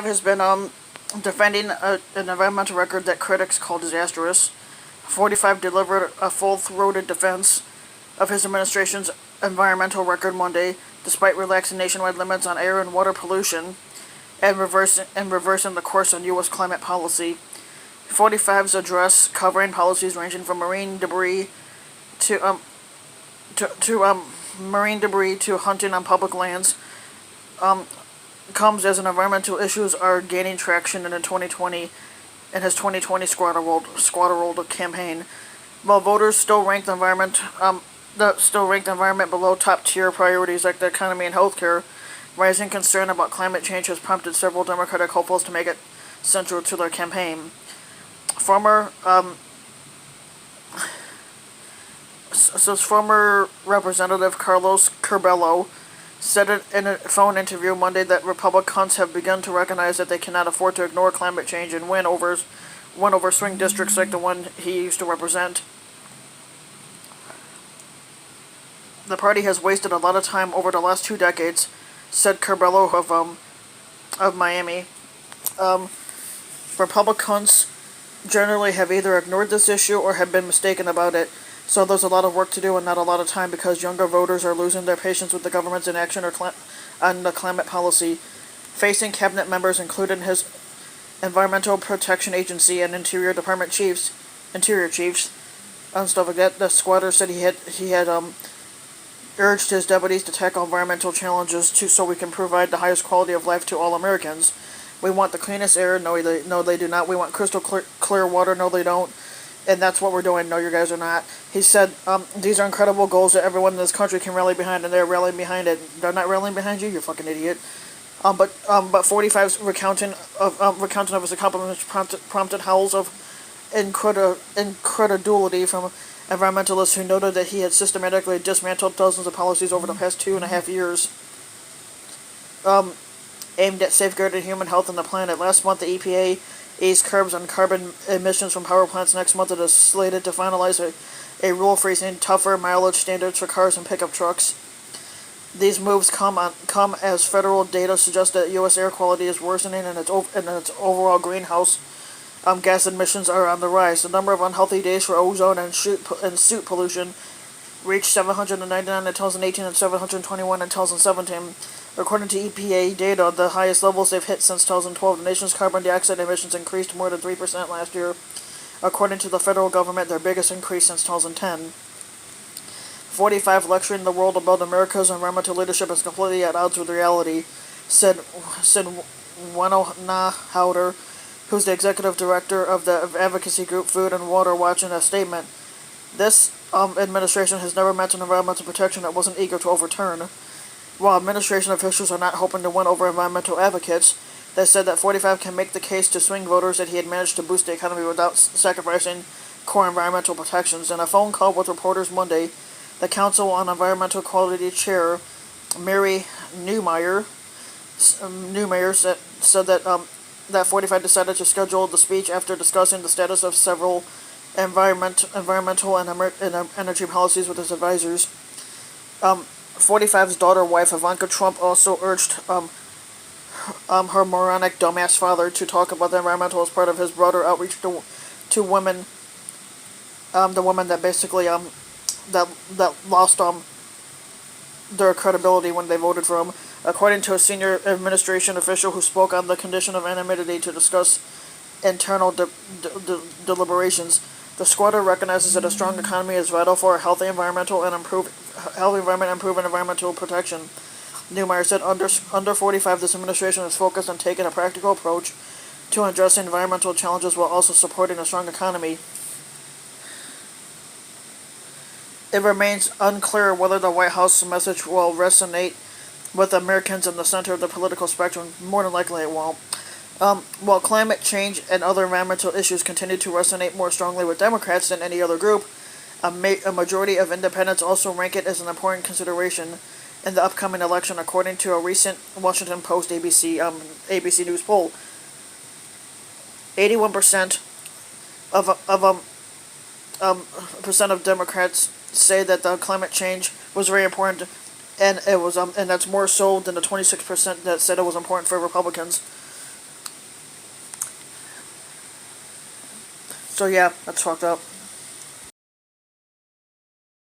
has been defending an environmental record that critics call disastrous. 45 delivered a full-throated defense of his administration's environmental record Monday, despite relaxing nationwide limits on air and water pollution and reversing the course on U.S. climate policy. 45's address, covering policies ranging from marine debris to marine debris to hunting on public lands, comes as environmental issues are gaining traction in his 2020 squatter-rolled campaign. While voters still rank the environment below top-tier priorities like the economy and healthcare, rising concern about climate change has prompted several Democratic hopefuls to make it central to their campaign. Former Representative Carlos Curbelo said in a phone interview Monday that Republicans have begun to recognize that they cannot afford to ignore climate change and win over swing districts like the one he used to represent. The party has wasted a lot of time over the last 2 decades, said Curbelo of Miami. Republicans generally have either ignored this issue or have been mistaken about it. So there's a lot of work to do and not a lot of time because younger voters are losing their patience with the government's inaction on the climate policy. Facing cabinet members, including his Environmental Protection Agency and Interior chiefs, and stuff like that, the squatter said he had urged his deputies to tackle environmental challenges so we can provide the highest quality of life to all Americans. We want the cleanest air. No, they do not. We want crystal clear water. No, they don't. And that's what we're doing. No, you guys are not. He said, these are incredible goals that everyone in this country can rally behind, and they're rallying behind it. They're not rallying behind you, you fucking idiot. But 45's recounting of his accomplishments prompted howls of incredulity from environmentalists who noted that he had systematically dismantled dozens of policies over the past 2.5 years, aimed at safeguarding human health and the planet. Last month, the EPA eased curbs on carbon emissions from power plants. Next month, it is slated to finalize a rule freezing tougher mileage standards for cars and pickup trucks. These moves come as federal data suggests that U.S. air quality is worsening and its overall greenhouse gas emissions are on the rise. The number of unhealthy days for ozone and soot pollution reached 799 in 2018 and 721 in 2017. According to EPA data, the highest levels they've hit since 2012. The nation's carbon dioxide emissions increased more than 3% last year. According to the federal government, their biggest increase since 2010. 45 lecturing the world about America's environmental leadership is completely at odds with reality, said Winona Howder, who's the executive director of the advocacy group Food and Water Watch, in a statement. This administration has never met an environmental protection it wasn't eager to overturn. While administration officials are not hoping to win over environmental advocates, they said that 45 can make the case to swing voters that he had managed to boost the economy without sacrificing core environmental protections. In a phone call with reporters Monday, the Council on Environmental Quality Chair Mary Newmeyer said that 45 decided to schedule the speech after discussing the status of several environmental and energy policies with his advisors. 45's wife Ivanka Trump also urged her moronic dumbass father to talk about the environmental as part of his broader outreach to women, the women that basically that lost their credibility when they voted for him. According to a senior administration official who spoke on the condition of anonymity to discuss internal deliberations, the squatter recognizes that a strong economy is vital for a healthy environment and improving environmental protection. Newmeyer said under 45, this administration is focused on taking a practical approach to addressing environmental challenges while also supporting a strong economy. It remains unclear whether the White House message will resonate with Americans in the center of the political spectrum. More than likely it won't. While climate change and other environmental issues continue to resonate more strongly with Democrats than any other group, a majority of independents also rank it as an important consideration in the upcoming election, according to a recent Washington Post ABC News poll. 81% of Democrats say that the climate change was very important, and it was and that's more so than the 26% that said it was important for Republicans. So yeah, that's fucked up.